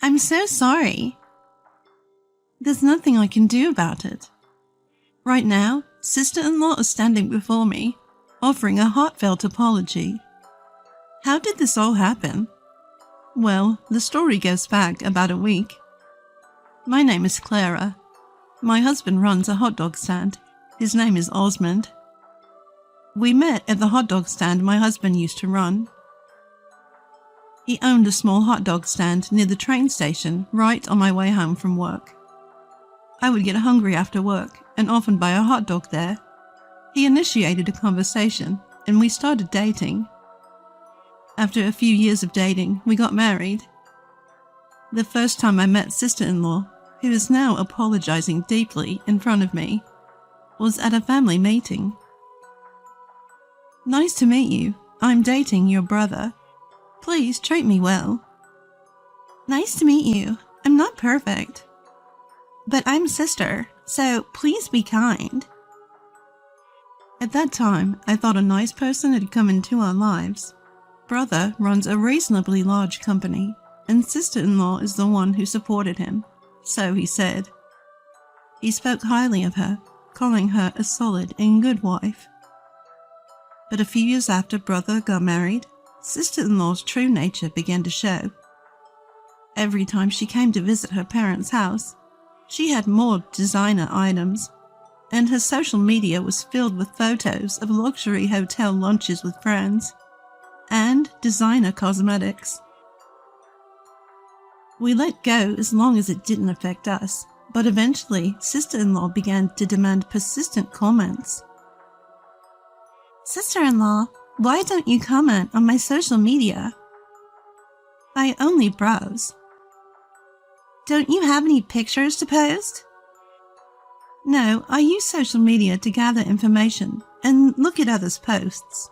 I'm so sorry. There's nothing I can do about it. Right now, sister-in-law is standing before me, offering a heartfelt apology. How did this all happen? Well, the story goes back about a week. My name is Clara. My husband runs a hot dog stand. His name is Osmond. We met at the hot dog stand my husband used to run. He owned a small hot dog stand near the train station right on my way home from work. I would get hungry after work and often buy a hot dog there. He initiated a conversation and we started dating. After a few years of dating, we got married. The first time I met sister-in-law, who is now apologizing deeply in front of me, was at a family meeting. Nice to meet you. I'm dating your brother. Please treat me well. Nice to meet you. I'm not perfect. But I'm sister, so please be kind. At that time, I thought a nice person had come into our lives. Brother runs a reasonably large company, and sister-in-law is the one who supported him, so he said. He spoke highly of her, calling her a solid and good wife. But a few years after brother got married, sister-in-law's true nature began to show. Every time she came to visit her parents' house, she had more designer items, and her social media was filled with photos of luxury hotel lunches with friends, and designer cosmetics. We let go as long as it didn't affect us, but eventually sister-in-law began to demand persistent comments. Sister-in-law, why don't you comment on my social media? I only browse. Don't you have any pictures to post? No, I use social media to gather information and look at others' posts.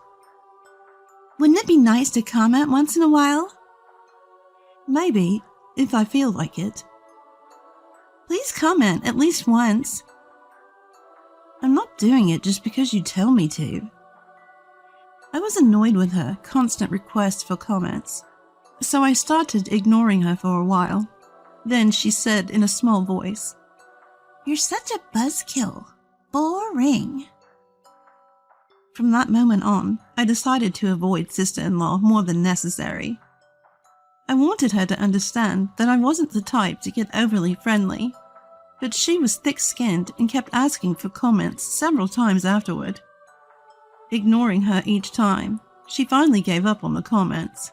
Wouldn't it be nice to comment once in a while? Maybe, if I feel like it. Please comment at least once. I'm not doing it just because you tell me to. I was annoyed with her constant requests for comments, so I started ignoring her for a while. Then she said in a small voice, "You're such a buzzkill. Boring." From that moment on, I decided to avoid sister-in-law more than necessary. I wanted her to understand that I wasn't the type to get overly friendly, but she was thick-skinned and kept asking for comments several times afterward. Ignoring her each time, she finally gave up on the comments.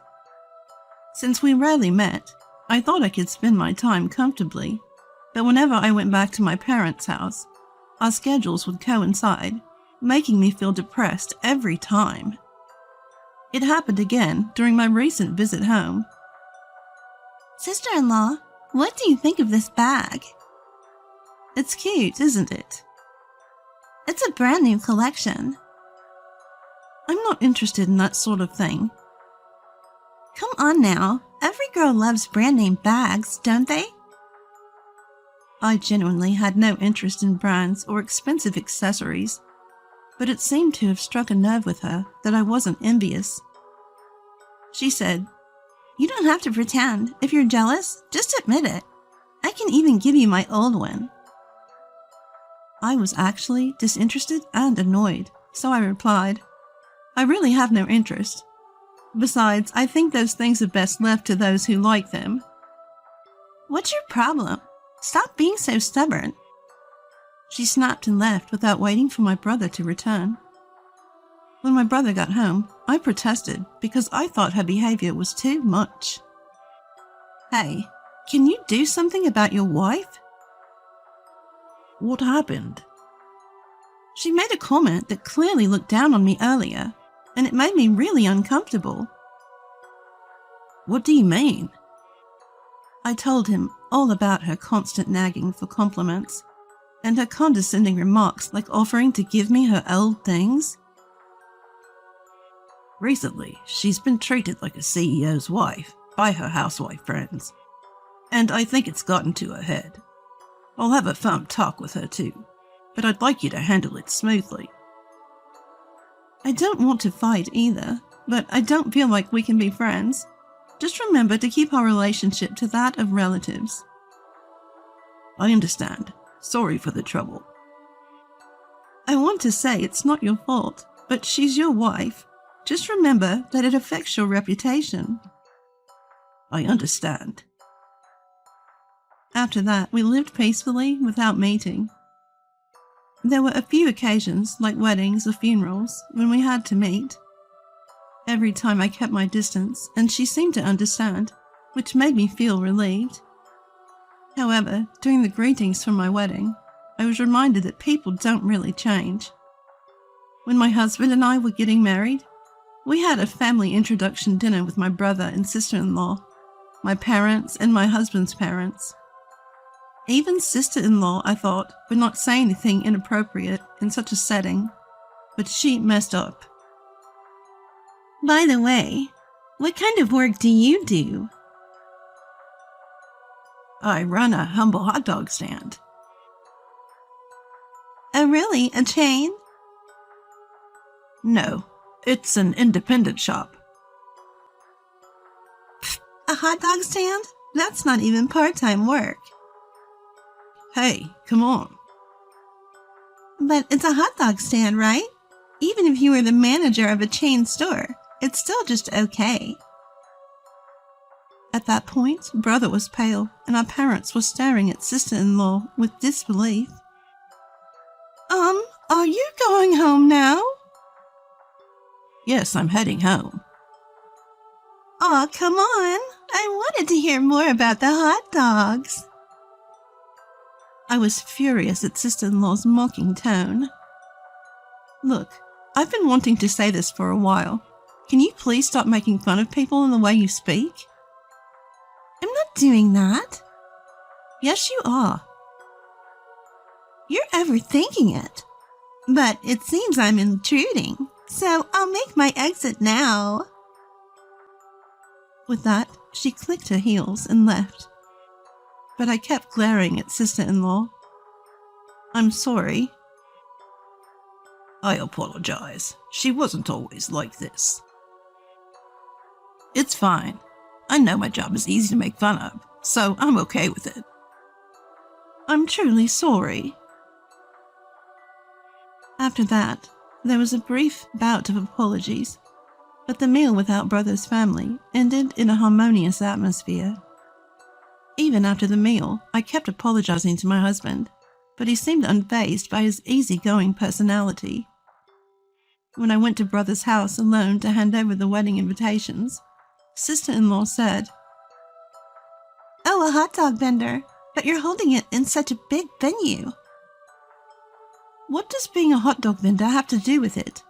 Since we rarely met, I thought I could spend my time comfortably, but whenever I went back to my parents' house, our schedules would coincide, making me feel depressed every time. It happened again during my recent visit home. Sister-in-law, what do you think of this bag? It's cute, isn't it? It's a brand new collection. I'm not interested in that sort of thing. Come on now, every girl loves brand name bags, don't they? I genuinely had no interest in brands or expensive accessories, but it seemed to have struck a nerve with her that I wasn't envious. She said, "You don't have to pretend. If you're jealous, just admit it. I can even give you my old one." I was actually disinterested and annoyed, so I replied, "I really have no interest. Besides, I think those things are best left to those who like them." What's your problem? Stop being so stubborn. She snapped and left without waiting for my brother to return. When my brother got home, I protested because I thought her behavior was too much. Hey, can you do something about your wife? What happened? She made a comment that clearly looked down on me earlier, and it made me really uncomfortable. What do you mean? I told him all about her constant nagging for compliments, and her condescending remarks like offering to give me her old things. Recently, she's been treated like a CEO's wife by her housewife friends, and I think it's gotten to her head. I'll have a firm talk with her too, but I'd like you to handle it smoothly. I don't want to fight either, but I don't feel like we can be friends. Just remember to keep our relationship to that of relatives. I understand. Sorry for the trouble. I want to say it's not your fault, but she's your wife. Just remember that it affects your reputation. I understand. After that, we lived peacefully without meeting. There were a few occasions, like weddings or funerals, when we had to meet. Every time I kept my distance, and she seemed to understand, which made me feel relieved. However, during the greetings for my wedding, I was reminded that people don't really change. When my husband and I were getting married, we had a family introduction dinner with my brother and sister-in-law, my parents and my husband's parents. Even sister-in-law, I thought, would not say anything inappropriate in such a setting, but she messed up. By the way, what kind of work do you do? I run a humble hot dog stand. Oh, really? A chain? No, it's an independent shop. A hot dog stand? That's not even part-time work. Hey, come on. But it's a hot dog stand, right? Even if you were the manager of a chain store, it's still just okay. At that point, brother was pale, and our parents were staring at sister-in-law with disbelief. Are you going home now? Yes, I'm heading home. Aw, come on. I wanted to hear more about the hot dogs. I was furious at sister-in-law's mocking tone. Look, I've been wanting to say this for a while. Can you please stop making fun of people in the way you speak? I'm not doing that. Yes, you are. You're overthinking it. But it seems I'm intruding, so I'll make my exit now. With that, she clicked her heels and left. But I kept glaring at sister-in-law. I'm sorry. I apologize. She wasn't always like this. It's fine. I know my job is easy to make fun of, so I'm okay with it. I'm truly sorry. After that, there was a brief bout of apologies, but the meal without brother's family ended in a harmonious atmosphere. Even after the meal, I kept apologizing to my husband, but he seemed unfazed by his easygoing personality. When I went to brother's house alone to hand over the wedding invitations, sister-in-law said, "Oh, a hot dog vendor, but you're holding it in such a big venue." What does being a hot dog vendor have to do with it?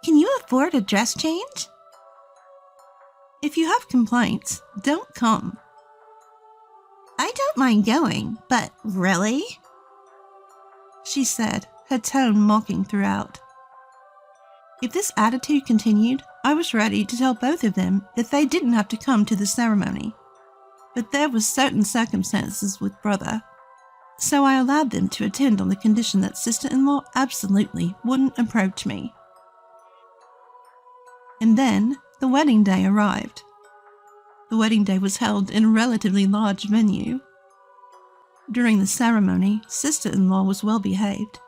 Can you afford a dress change? If you have complaints, don't come. I don't mind going, but really? She said, her tone mocking throughout. If this attitude continued, I was ready to tell both of them that they didn't have to come to the ceremony. But there were certain circumstances with brother, so I allowed them to attend on the condition that sister-in-law absolutely wouldn't approach me. And then the wedding day arrived. The wedding day was held in a relatively large venue. During the ceremony, sister-in-law was well behaved,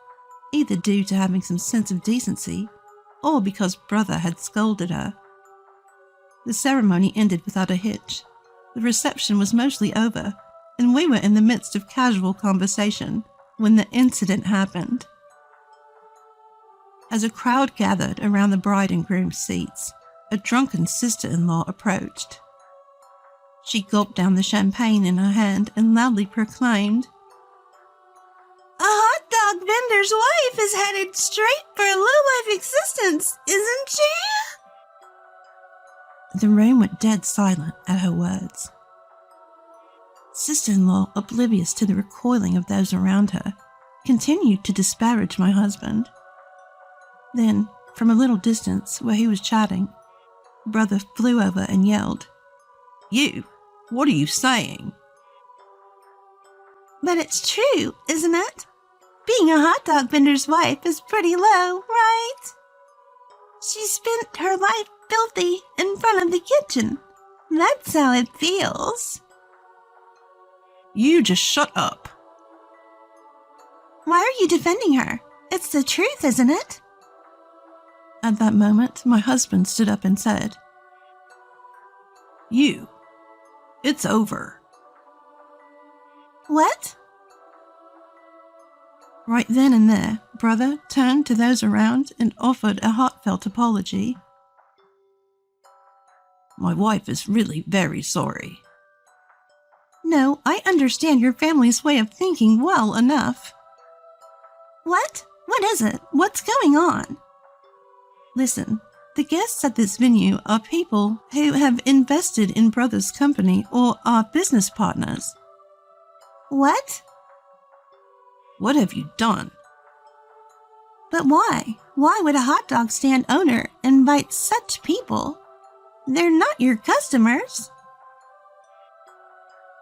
either due to having some sense of decency or because brother had scolded her. The ceremony ended without a hitch. The reception was mostly over, and we were in the midst of casual conversation when the incident happened. As a crowd gathered around the bride and groom's seats, a drunken sister-in-law approached. She gulped down the champagne in her hand and loudly proclaimed, "A hot dog vendor's wife is headed straight for a low-life existence, isn't she?" The room went dead silent at her words. Sister-in-law, oblivious to the recoiling of those around her, continued to disparage my husband. Then, from a little distance where he was chatting, brother flew over and yelled, "You! What are you saying?" But it's true, isn't it? Being a hot dog vendor's wife is pretty low, right? She spent her life filthy in front of the kitchen, That's how it feels. You just shut up. Why are you defending her? It's the truth, isn't it? At that moment, my husband stood up and said, "You. It's over." What? Right then and there, brother turned to those around and offered a heartfelt apology. "My wife is really very sorry." No, I understand your family's way of thinking well enough. What? What is it? What's going on? Listen, the guests at this venue are people who have invested in brother's company or are business partners. What? What have you done? But why? Why would a hot dog stand owner invite such people? They're not your customers.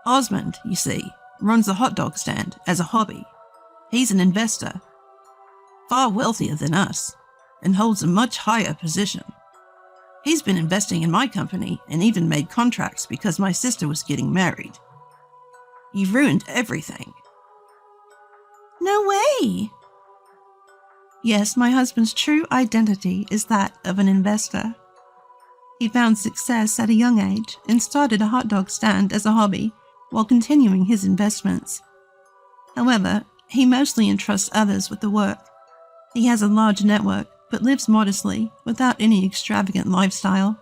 Osmond, you see, runs a hot dog stand as a hobby. He's an investor, far wealthier than us, and holds a much higher position. He's been investing in my company and even made contracts because my sister was getting married. He ruined everything. No way. Yes, my husband's true identity is that of an investor. He found success at a young age and started a hot dog stand as a hobby while continuing his investments. However, he mostly entrusts others with the work. He has a large network but lives modestly without any extravagant lifestyle.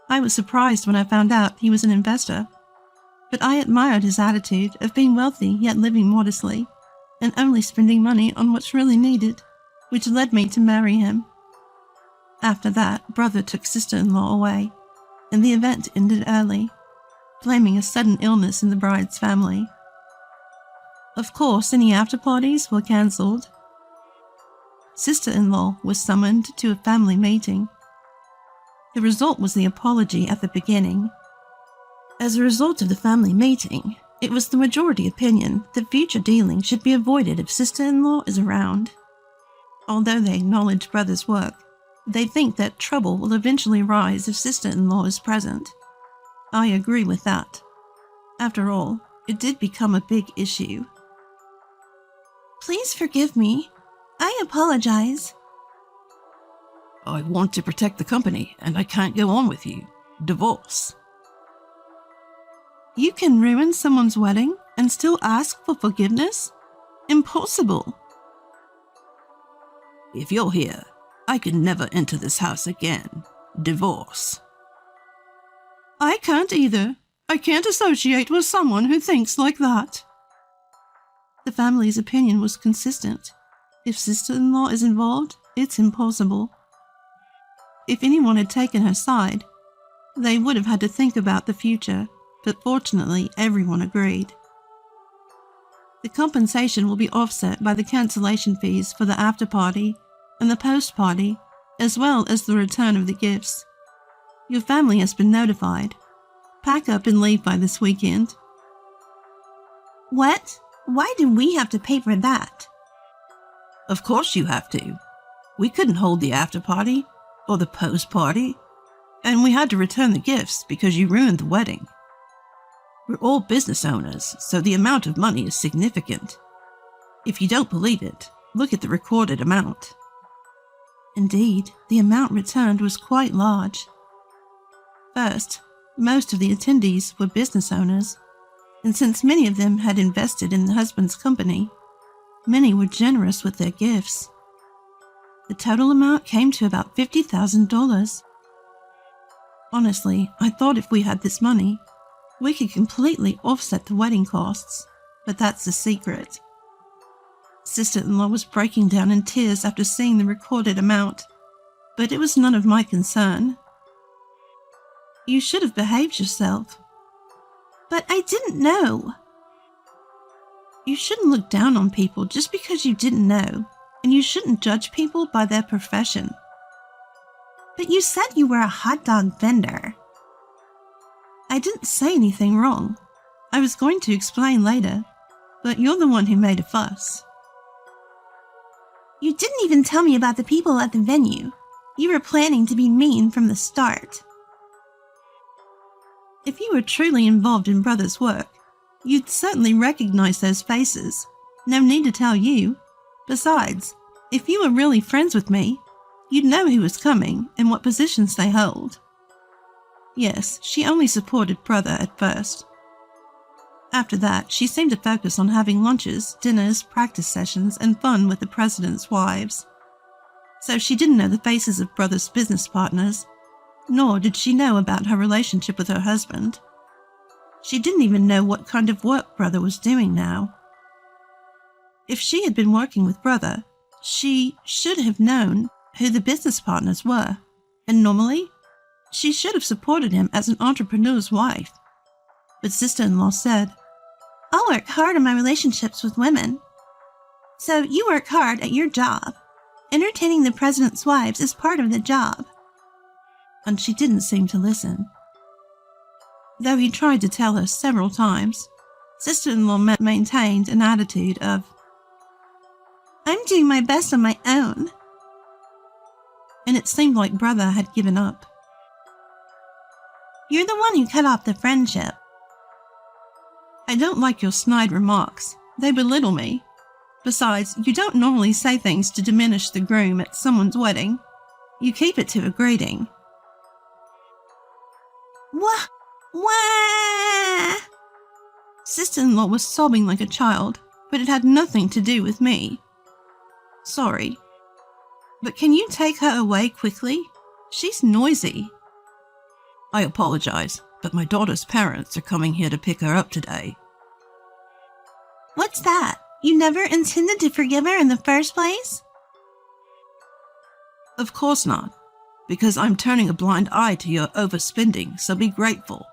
I was surprised when I found out he was an investor, but I admired his attitude of being wealthy yet living modestly and only spending money on what's really needed, which led me to marry him. After that, brother took sister-in-law away, and the event ended early, blaming a sudden illness in the bride's family. Of course, any after-parties were cancelled. Sister-in-law was summoned to a family meeting. The result was the apology at the beginning. As a result of the family meeting, it was the majority opinion that future dealing should be avoided if sister-in-law is around. Although they acknowledge brother's work, they think that trouble will eventually rise if sister-in-law is present. I agree with that. After all, it did become a big issue. Please forgive me. I apologize. I want to protect the company, and I can't go on with you. Divorce. You can ruin someone's wedding and still ask for forgiveness? Impossible. If you're here, I can never enter this house again. Divorce. I can't either. I can't associate with someone who thinks like that. The family's opinion was consistent. If sister-in-law is involved, it's impossible. If anyone had taken her side, they would have had to think about the future, but fortunately everyone agreed. The compensation will be offset by the cancellation fees for the after-party and the post-party, as well as the return of the gifts. Your family has been notified. Pack up and leave by this weekend. What? Why do we have to pay for that? Of course you have to. We couldn't hold the after-party or the post-party, and we had to return the gifts because you ruined the wedding. We're all business owners, so the amount of money is significant. If you don't believe it, look at the recorded amount. Indeed, the amount returned was quite large. First, most of the attendees were business owners, and since many of them had invested in the husband's company, many were generous with their gifts. The total amount came to about $50,000. Honestly, I thought if we had this money, we could completely offset the wedding costs, but that's the secret. Sister-in-law was breaking down in tears after seeing the recorded amount, but it was none of my concern. You should have behaved yourself. But I didn't know. You shouldn't look down on people just because you didn't know, and you shouldn't judge people by their profession. But you said you were a hot dog vendor. I didn't say anything wrong. I was going to explain later, but you're the one who made a fuss. You didn't even tell me about the people at the venue. You were planning to be mean from the start. If you were truly involved in Brother's work, you'd certainly recognize those faces. No need to tell you. Besides, if you were really friends with me, you'd know who was coming and what positions they hold. Yes, she only supported Brother at first. After that, she seemed to focus on having lunches, dinners, practice sessions, and fun with the president's wives. So she didn't know the faces of Brother's business partners, nor did she know about her relationship with her husband. She didn't even know what kind of work Brother was doing now. If she had been working with Brother, she should have known who the business partners were, and normally, she should have supported him as an entrepreneur's wife. But sister-in-law said, "I'll work hard on my relationships with women." So you work hard at your job. Entertaining the president's wives is part of the job. And she didn't seem to listen. Though he tried to tell her several times, sister-in-law maintained an attitude of, "I'm doing my best on my own." And it seemed like Brother had given up. "You're the one who cut off the friendship." "I don't like your snide remarks. They belittle me. Besides, you don't normally say things to diminish the groom at someone's wedding. You keep it to a greeting." Wah! Sister-in-law was sobbing like a child, but it had nothing to do with me. "Sorry, but can you take her away quickly? She's noisy." "I apologize, but my daughter's parents are coming here to pick her up today." "What's that? You never intended to forgive her in the first place?" "Of course not, because I'm turning a blind eye to your overspending, so be grateful.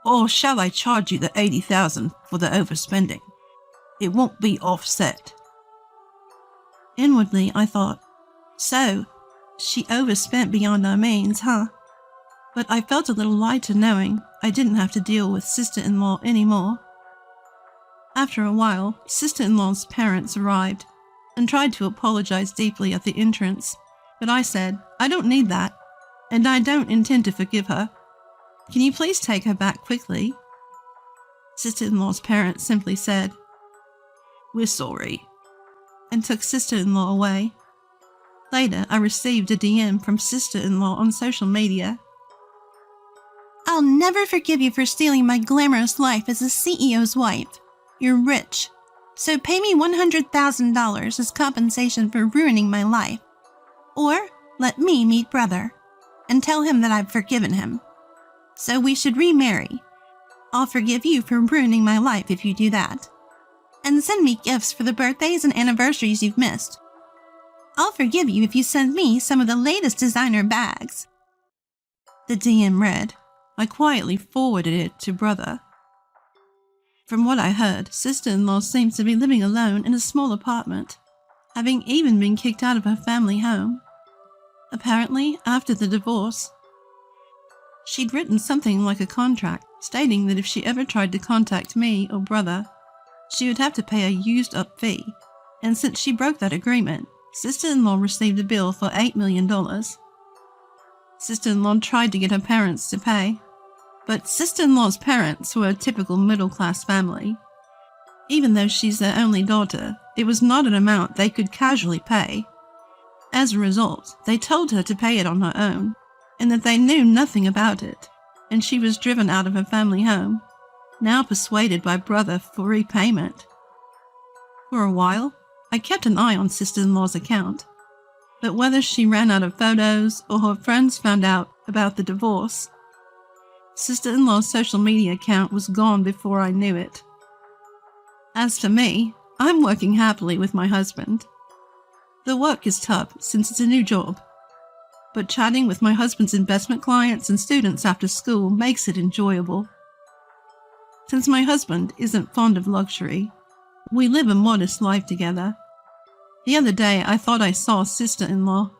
Or shall I charge you the $80,000 for the overspending? It won't be offset." Inwardly, I thought, so, she overspent beyond our means, huh? But I felt a little lighter knowing I didn't have to deal with sister-in-law anymore. After a while, sister-in-law's parents arrived and tried to apologize deeply at the entrance, but I said, "I don't need that, and I don't intend to forgive her. Can you please take her back quickly?" Sister-in-law's parents simply said, "We're sorry," and took sister-in-law away. Later, I received a DM from sister-in-law on social media. "I'll never forgive you for stealing my glamorous life as a CEO's wife. You're rich, so pay me $100,000 as compensation for ruining my life. Or let me meet Brother and tell him that I've forgiven him. So we should remarry. I'll forgive you for ruining my life if you do that. And send me gifts for the birthdays and anniversaries you've missed. I'll forgive you if you send me some of the latest designer bags." The DM read. I quietly forwarded it to Brother. From what I heard, sister-in-law seems to be living alone in a small apartment, having even been kicked out of her family home. Apparently, after the divorce, she'd written something like a contract stating that if she ever tried to contact me or Brother, she would have to pay a used-up fee, and since she broke that agreement, sister-in-law received a bill for $8 million. Sister-in-law tried to get her parents to pay, but sister-in-law's parents were a typical middle-class family. Even though she's their only daughter, it was not an amount they could casually pay. As a result, they told her to pay it on her own, and that they knew nothing about it, and she was driven out of her family home, now persuaded by Brother for repayment. For a while, I kept an eye on sister-in-law's account, but whether she ran out of photos or her friends found out about the divorce, sister-in-law's social media account was gone before I knew it. As for me, I'm working happily with my husband. The work is tough since it's a new job, but chatting with my husband's investment clients and students after school makes it enjoyable. Since my husband isn't fond of luxury, we live a modest life together. The other day I thought I saw sister-in-law.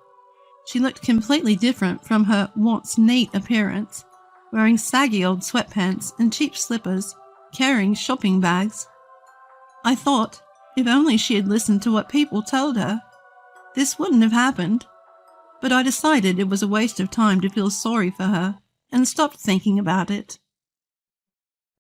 She looked completely different from her once neat appearance, wearing saggy old sweatpants and cheap slippers, carrying shopping bags. I thought, if only she had listened to what people told her, this wouldn't have happened. But I decided it was a waste of time to feel sorry for her, and stopped thinking about it.